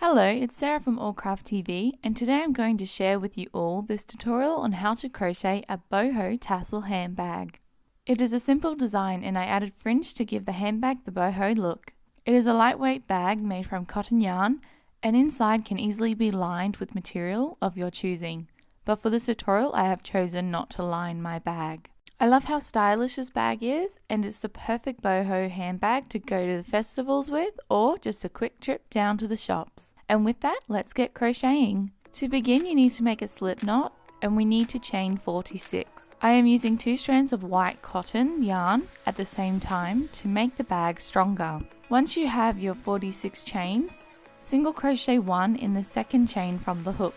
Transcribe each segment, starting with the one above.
Hello, it's Sarah from Allcraft TV, and today I'm going to share with you all this tutorial on how to crochet a boho tassel handbag. It is a simple design and I added fringe to give the handbag the boho look. It is a lightweight bag made from cotton yarn and inside can easily be lined with material of your choosing, but for this tutorial I have chosen not to line my bag. I love how stylish this bag is, and it's the perfect boho handbag to go to the festivals with or just a quick trip down to the shops. And with that, let's get crocheting. To begin, you need to make a slip knot and we need to chain 46. I am using 2 strands of white cotton yarn at the same time to make the bag stronger. Once you have your 46 chains, single crochet 1 in the second chain from the hook.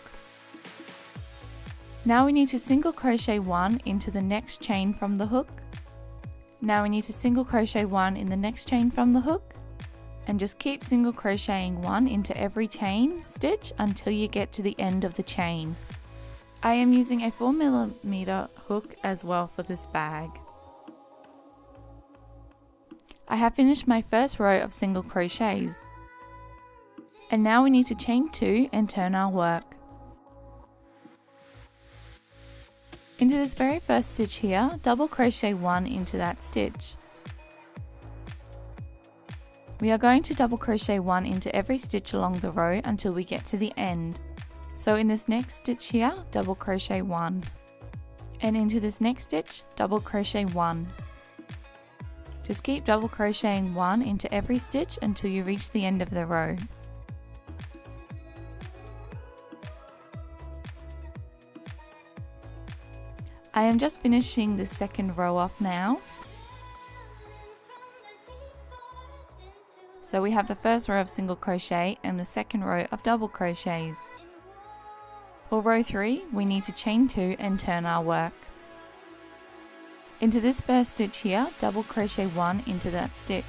Now we need to single crochet 1 into the next chain from the hook. Now we need to single crochet 1 in the next chain from the hook, and just keep single crocheting 1 into every chain stitch until you get to the end of the chain. I am using a 4mm hook as well for this bag. I have finished my first row of single crochets, and now we need to chain 2 and turn our work. Into this very first stitch here, double crochet 1 into that stitch. We are going to double crochet 1 into every stitch along the row until we get to the end. So in this next stitch here, double crochet 1. And into this next stitch, double crochet 1. Just keep double crocheting 1 into every stitch until you reach the end of the row. I am just finishing the second row off now. So we have the first row of single crochet and the second row of double crochets. For row 3, we need to chain 2 and turn our work. Into this first stitch here, double crochet 1 into that stitch.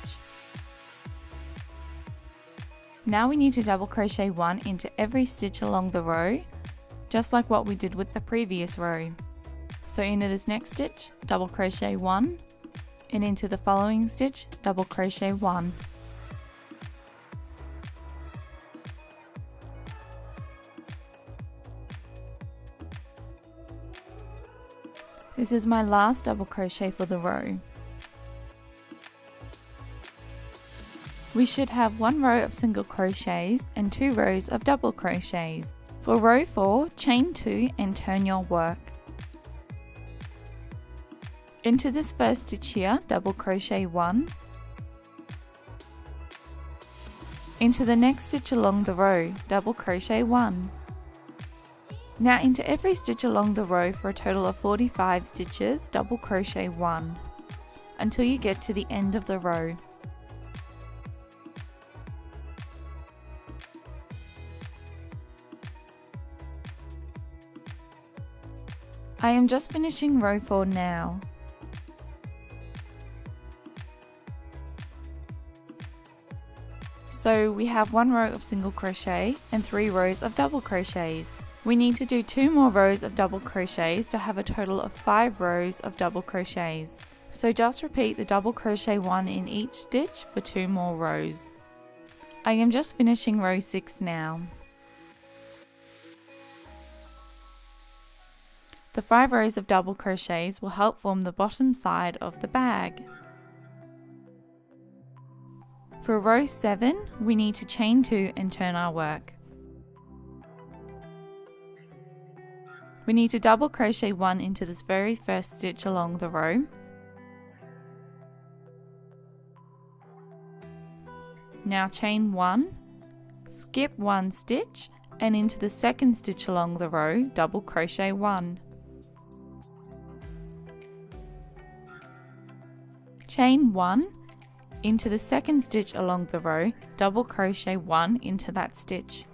Now we need to double crochet 1 into every stitch along the row, just like what we did with the previous row. So into this next stitch, double crochet 1, and into the following stitch, double crochet 1. This is my last double crochet for the row. We should have 1 row of single crochets and 2 rows of double crochets. For row 4, chain 2 and turn your work. Into this first stitch here, double crochet 1. Into the next stitch along the row, double crochet 1. Now into every stitch along the row for a total of 45 stitches, double crochet 1 until you get to the end of the row. I am just finishing row 4 now. So we have 1 row of single crochet and 3 rows of double crochets. We need to do 2 more rows of double crochets to have a total of 5 rows of double crochets. So just repeat the double crochet 1 in each stitch for 2 more rows. I am just finishing row 6 now. The 5 rows of double crochets will help form the bottom side of the bag. For row 7, we need to chain 2 and turn our work. We need to double crochet 1 into this very first stitch along the row. Now chain 1, skip 1 stitch, and into the second stitch along the row, double crochet 1. Chain 1, into the second stitch along the row, double crochet 1 into that stitch.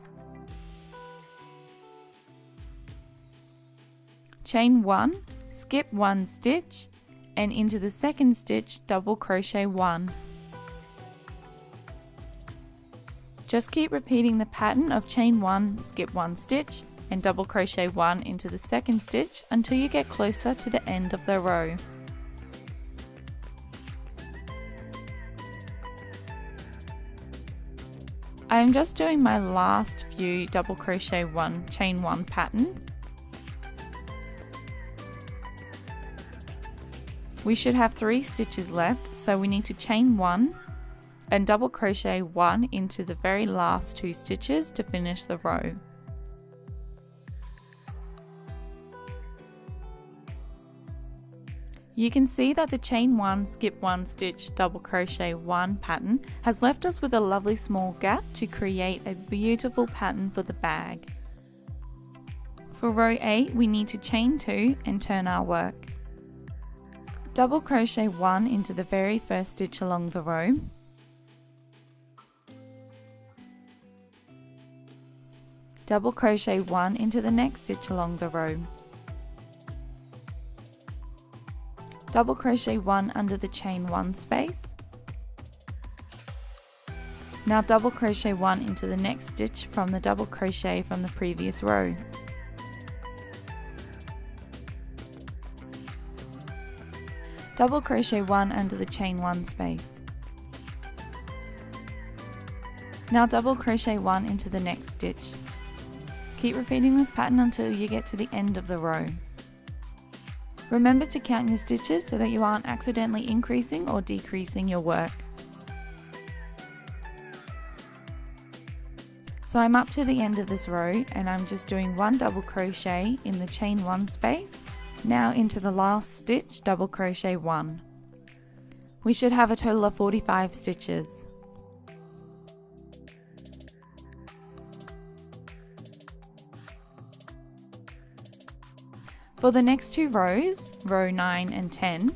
Chain 1, skip 1 stitch, and into the second stitch, double crochet 1. Just keep repeating the pattern of chain 1, skip 1 stitch, and double crochet 1 into the second stitch until you get closer to the end of the row. I am just doing my last few double crochet one, chain one pattern. We should have 3 stitches left, so we need to chain 1 and double crochet 1 into the very last 2 stitches to finish the row. You can see that the chain 1, skip 1 stitch, double crochet 1 pattern has left us with a lovely small gap to create a beautiful pattern for the bag. For row 8, we need to chain 2 and turn our work. Double crochet 1 into the very first stitch along the row. Double crochet 1 into the next stitch along the row. Double crochet 1 under the chain 1 space. Now double crochet 1 into the next stitch from the double crochet from the previous row. Double crochet 1 under the chain 1 space. Now double crochet 1 into the next stitch. Keep repeating this pattern until you get to the end of the row. Remember to count your stitches so that you aren't accidentally increasing or decreasing your work. So I'm up to the end of this row and I'm just doing 1 double crochet in the chain 1 space. Now into the last stitch, double crochet 1. We should have a total of 45 stitches. For the next 2 rows, row 9 and 10,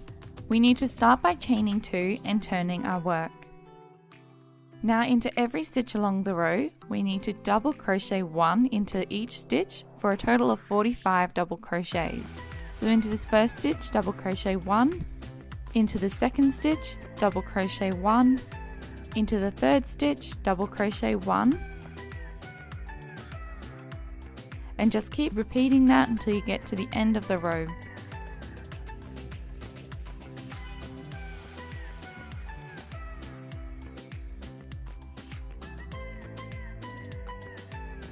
we need to start by chaining 2 and turning our work. Now into every stitch along the row, we need to double crochet 1 into each stitch for a total of 45 double crochets. So into this first stitch, double crochet 1, into the second stitch, double crochet 1, into the third stitch, double crochet 1, and just keep repeating that until you get to the end of the row.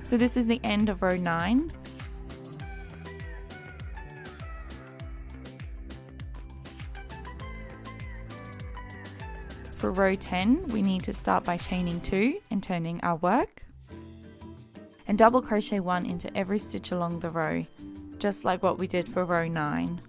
So this is the end of row 9. For row 10, we need to start by chaining 2 and turning our work. And double crochet 1 into every stitch along the row, just like what we did for row 9.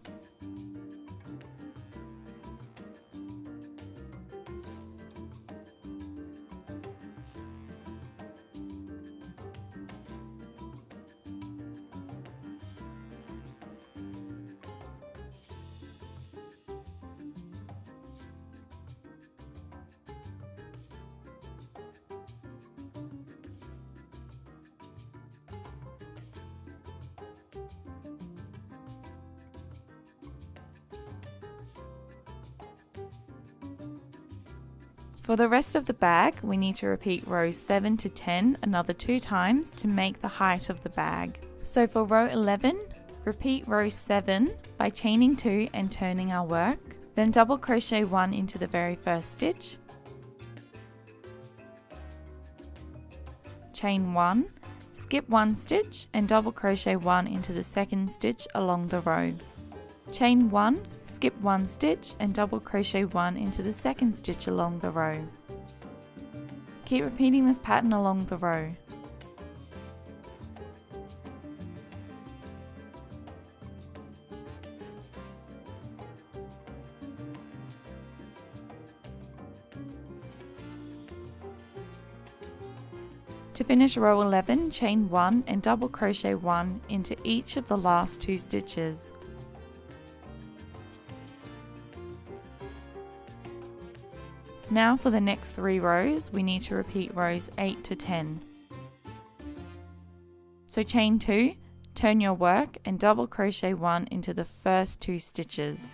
For the rest of the bag, we need to repeat rows 7 to 10 another 2 times to make the height of the bag. So for row 11, repeat row 7 by chaining 2 and turning our work, then double crochet 1 into the very first stitch, chain 1, skip 1 stitch and double crochet 1 into the second stitch along the row. Chain 1, skip 1 stitch and double crochet 1 into the second stitch along the row. Keep repeating this pattern along the row. To finish row 11, chain 1 and double crochet 1 into each of the last 2 stitches. Now for the next 3 rows, we need to repeat rows 8 to 10. So chain 2, turn your work and double crochet 1 into the first 2 stitches.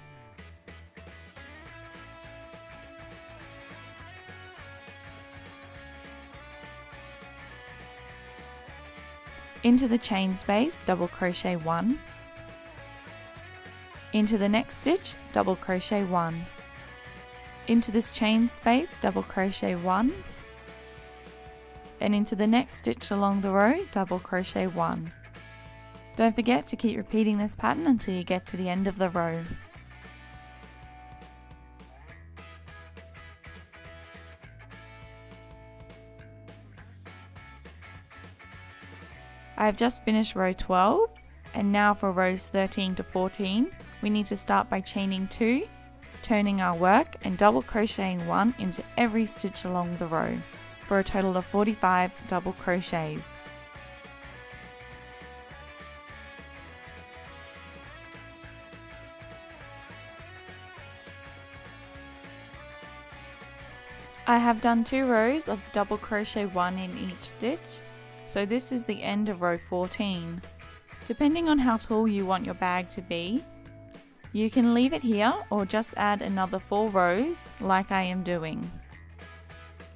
Into the chain space, double crochet 1. Into the next stitch, double crochet 1. Into this chain space, double crochet 1. and into the next stitch along the row, double crochet 1. Don't forget to keep repeating this pattern until you get to the end of the row. I have just finished row 12, and now for rows 13 to 14, we need to start by chaining 2, turning our work and double crocheting 1 into every stitch along the row, for a total of 45 double crochets. I have done 2 rows of double crochet 1 in each stitch, so this is the end of row 14. Depending on how tall you want your bag to be, you can leave it here or just add another 4 rows like I am doing.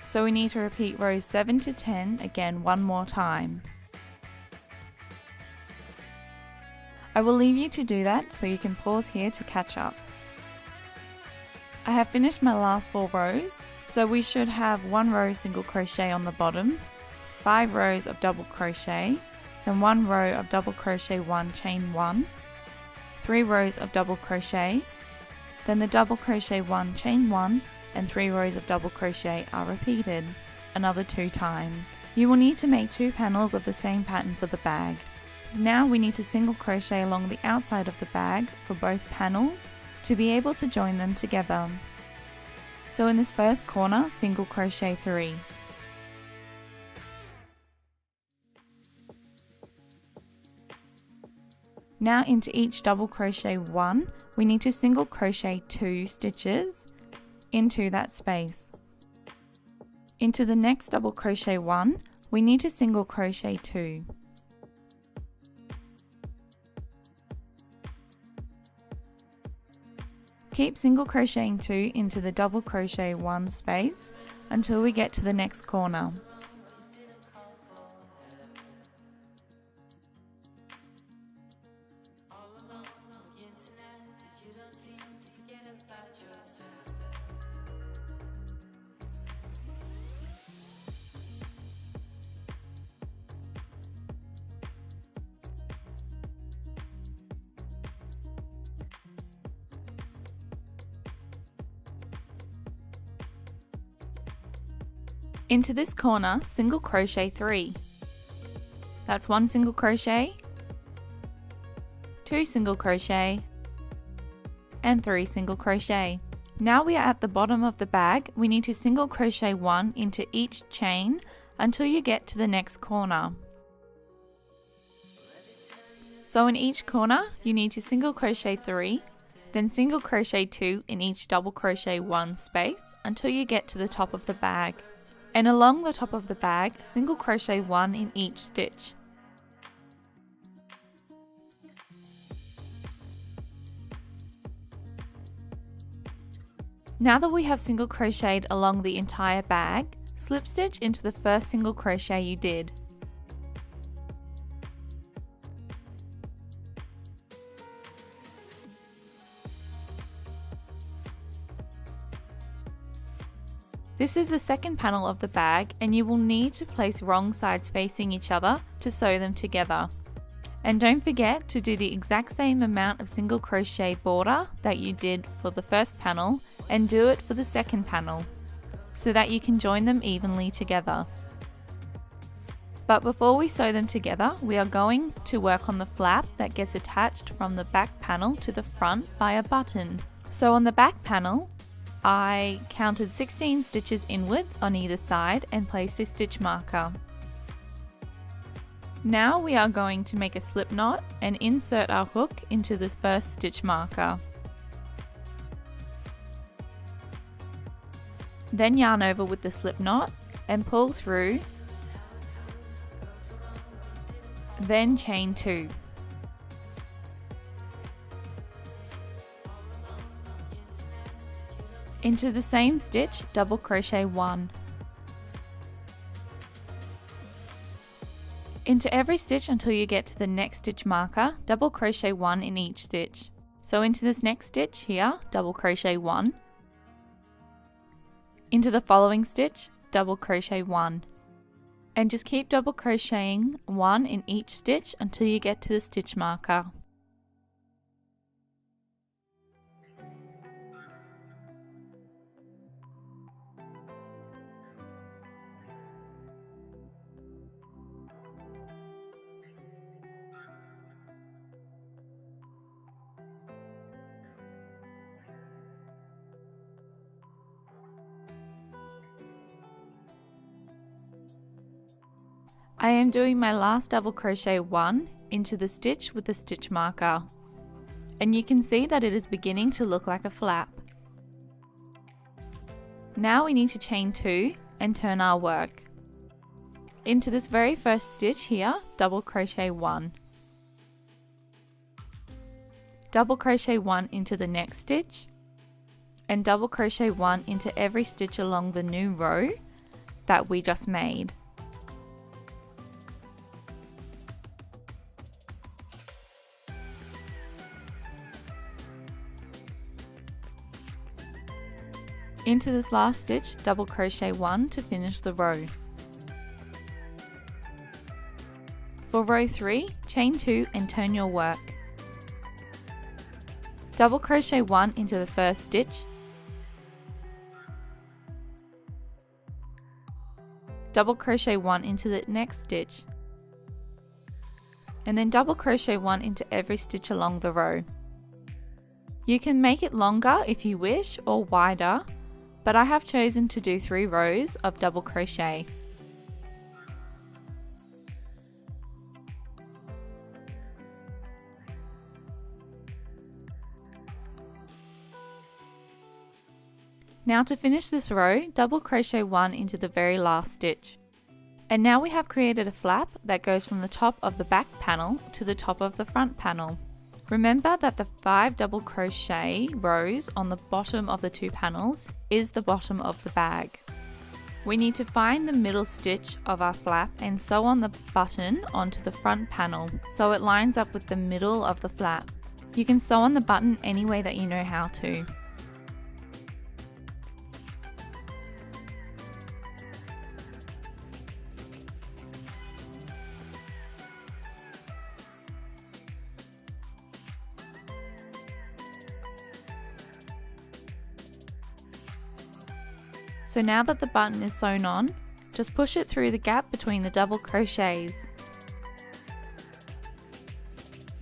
So we need to repeat rows 7 to 10 again one more time. I will leave you to do that so you can pause here to catch up. I have finished my last 4 rows, so we should have 1 row single crochet on the bottom, 5 rows of double crochet, then 1 row of double crochet 1 chain 1, 3 rows of double crochet, then the double crochet 1 chain 1 and 3 rows of double crochet are repeated another 2 times. You will need to make 2 panels of the same pattern for the bag. Now we need to single crochet along the outside of the bag for both panels to be able to join them together. So in this first corner, single crochet 3. Now into each double crochet 1, we need to single crochet 2 stitches into that space. Into the next double crochet 1, we need to single crochet 2. Keep single crocheting 2 into the double crochet 1 space until we get to the next corner. Into this corner, single crochet 3. That's 1 single crochet, 2 single crochet, and 3 single crochet. Now we are at the bottom of the bag. We need to single crochet 1 into each chain until you get to the next corner. So in each corner, you need to single crochet 3, then single crochet 2 in each double crochet 1 space until you get to the top of the bag. And along the top of the bag, single crochet 1 in each stitch. Now that we have single crocheted along the entire bag, slip stitch into the first single crochet you did. This is the second panel of the bag, and you will need to place wrong sides facing each other to sew them together. And don't forget to do the exact same amount of single crochet border that you did for the first panel and do it for the second panel, so that you can join them evenly together. But before we sew them together, we are going to work on the flap that gets attached from the back panel to the front by a button. So on the back panel, I counted 16 stitches inwards on either side and placed a stitch marker. Now we are going to make a slip knot and insert our hook into the first stitch marker. Then yarn over with the slip knot and pull through, then chain 2. Into the same stitch, double crochet 1. Into every stitch until you get to the next stitch marker, double crochet 1 in each stitch. So into this next stitch here, double crochet 1. Into the following stitch, double crochet 1. And just keep double crocheting one in each stitch until you get to the stitch marker. I am doing my last double crochet one into the stitch with the stitch marker, and you can see that it is beginning to look like a flap. Now we need to chain 2 and turn our work. Into this very first stitch here, double crochet 1. Double crochet 1 into the next stitch, and double crochet 1 into every stitch along the new row that we just made. Into this last stitch, double crochet 1 to finish the row. For row 3, chain 2 and turn your work. Double crochet 1 into the first stitch, double crochet 1 into the next stitch, and then double crochet 1 into every stitch along the row. You can make it longer if you wish, or wider, but I have chosen to do 3 rows of double crochet. Now to finish this row, double crochet 1 into the very last stitch. And now we have created a flap that goes from the top of the back panel to the top of the front panel. Remember that the 5 double crochet rows on the bottom of the 2 panels is the bottom of the bag. We need to find the middle stitch of our flap and sew on the button onto the front panel so it lines up with the middle of the flap. You can sew on the button any way that you know how to. So now that the button is sewn on, just push it through the gap between the double crochets.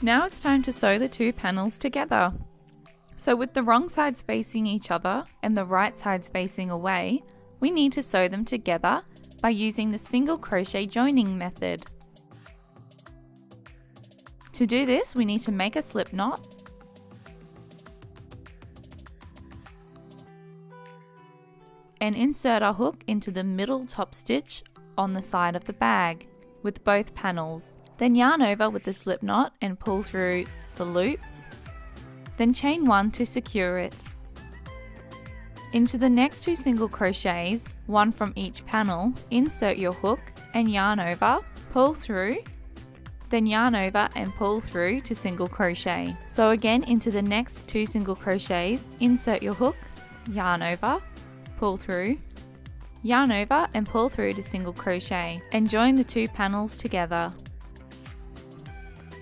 Now it's time to sew the 2 panels together. So with the wrong sides facing each other and the right sides facing away, we need to sew them together by using the single crochet joining method. To do this, we need to make a slip knot, and insert our hook into the middle top stitch on the side of the bag with both panels. Then yarn over with the slip knot and pull through the loops. Then chain 1 to secure it. Into the next 2 single crochets, one from each panel, insert your hook and yarn over, pull through, then yarn over and pull through to single crochet. So again, into the next 2 single crochets, insert your hook, yarn over, pull through, yarn over and pull through to single crochet, and join the 2 panels together.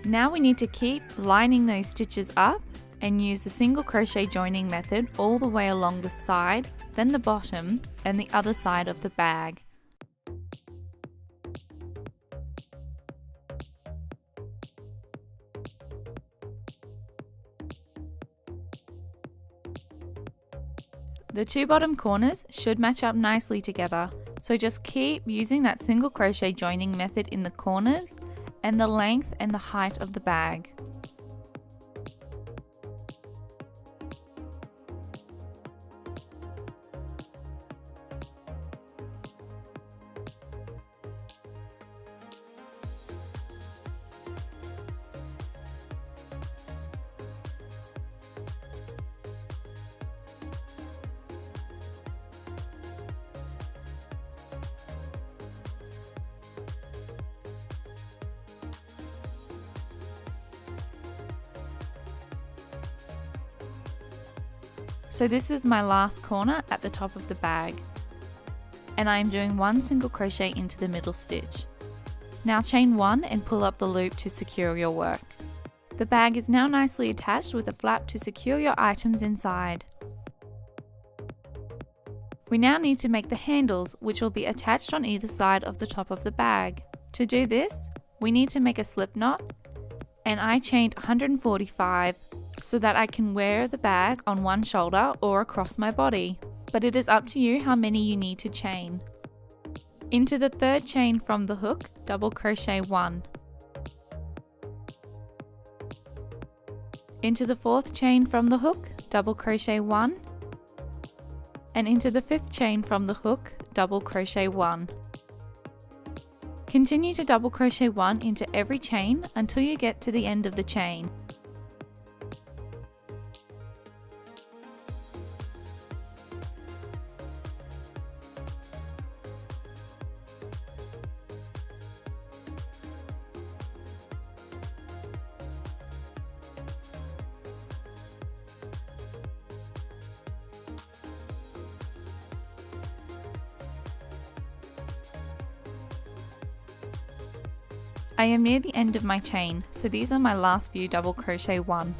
Now we need to keep lining those stitches up and use the single crochet joining method all the way along the side, then the bottom and the other side of the bag. The 2 bottom corners should match up nicely together, so just keep using that single crochet joining method in the corners and the length and the height of the bag. So this is my last corner at the top of the bag. and I am doing 1 single crochet into the middle stitch. Now chain 1 and pull up the loop to secure your work. The bag is now nicely attached with a flap to secure your items inside. We now need to make the handles, which will be attached on either side of the top of the bag. To do this, we need to make a slip knot, and I chained 145 so that I can wear the bag on one shoulder or across my body. But it is up to you how many you need to chain. Into the third chain from the hook, double crochet 1. Into the fourth chain from the hook, double crochet 1. And into the fifth chain from the hook, double crochet 1. Continue to double crochet 1 into every chain until you get to the end of the chain. I am near the end of my chain, so these are my last few double crochet 1.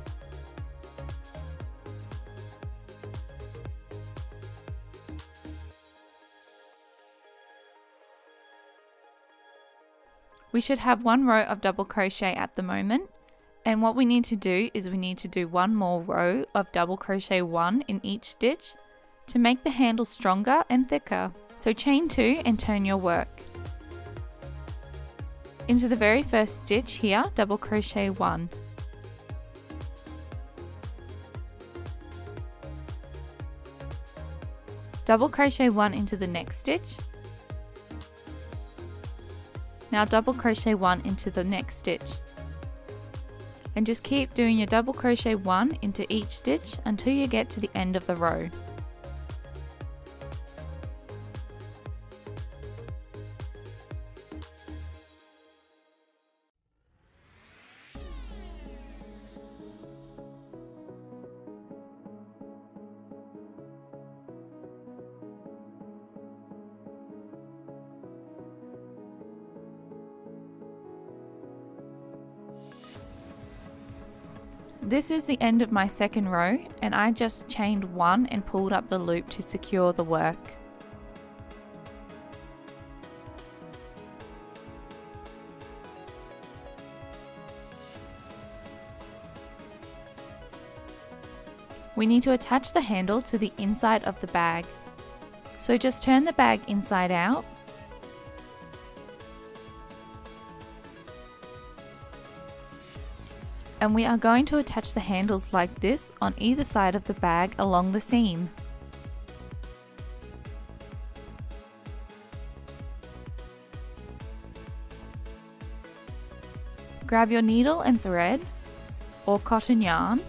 We should have 1 row of double crochet at the moment, and what we need to do is we need to do 1 more row of double crochet 1 in each stitch to make the handle stronger and thicker. So chain 2 and turn your work. Into the very first stitch here, double crochet 1. Double crochet 1 into the next stitch. Now double crochet 1 into the next stitch. And just keep doing your double crochet 1 into each stitch until you get to the end of the row. This is the end of my second row, and I just chained 1 and pulled up the loop to secure the work. We need to attach the handle to the inside of the bag. So just turn the bag inside out. And we are going to attach the handles like this on either side of the bag along the seam. Grab your needle and thread or cotton yarn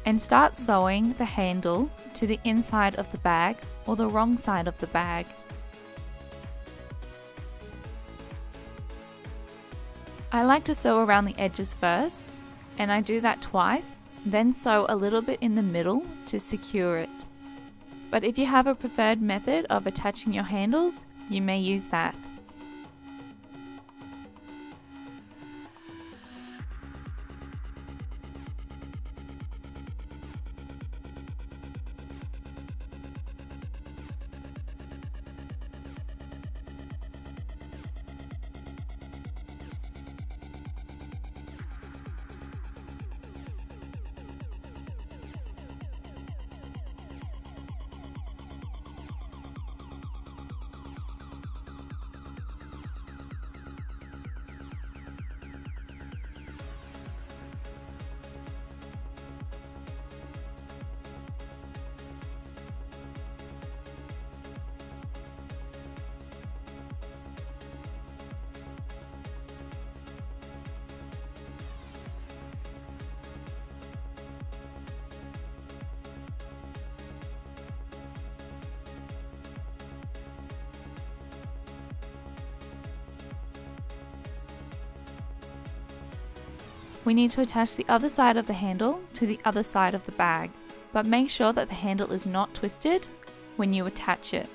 and start sewing the handle to the inside of the bag or the wrong side of the bag. I like to sew around the edges first, and I do that twice, then sew a little bit in the middle to secure it. But if you have a preferred method of attaching your handles, you may use that. We need to attach the other side of the handle to the other side of the bag, but make sure that the handle is not twisted when you attach it.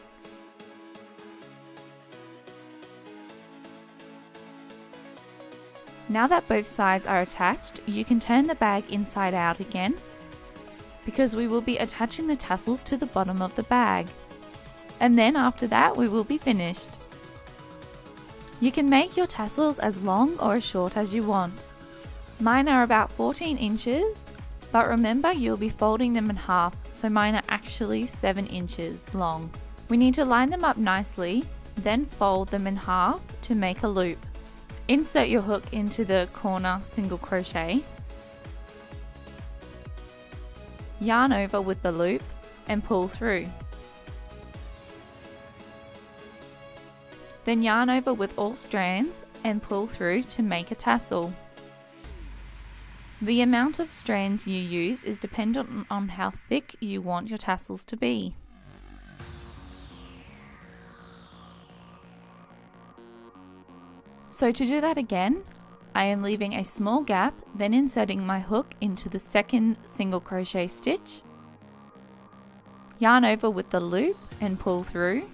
Now that both sides are attached, you can turn the bag inside out again, because we will be attaching the tassels to the bottom of the bag. And then after that we will be finished. You can make your tassels as long or as short as you want. Mine are about 14 inches, but remember you'll be folding them in half, so mine are actually 7 inches long. We need to line them up nicely, then fold them in half to make a loop. Insert your hook into the corner single crochet, yarn over with the loop and pull through. Then yarn over with all strands and pull through to make a tassel. The amount of strands you use is dependent on how thick you want your tassels to be. So to do that again, I am leaving a small gap, then inserting my hook into the second single crochet stitch, yarn over with the loop and pull through,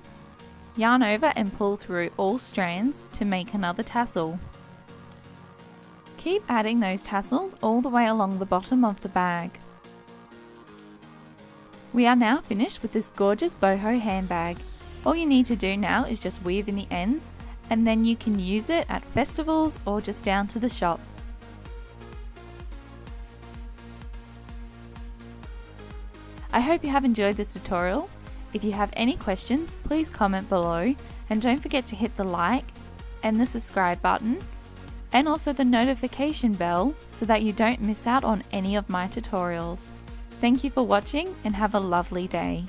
yarn over and pull through all strands to make another tassel. Keep adding those tassels all the way along the bottom of the bag. We are now finished with this gorgeous boho handbag. All you need to do now is just weave in the ends, and then you can use it at festivals or just down to the shops. I hope you have enjoyed this tutorial. If you have any questions, please comment below, and don't forget to hit the like and the subscribe button, and also the notification bell so that you don't miss out on any of my tutorials. Thank you for watching and have a lovely day.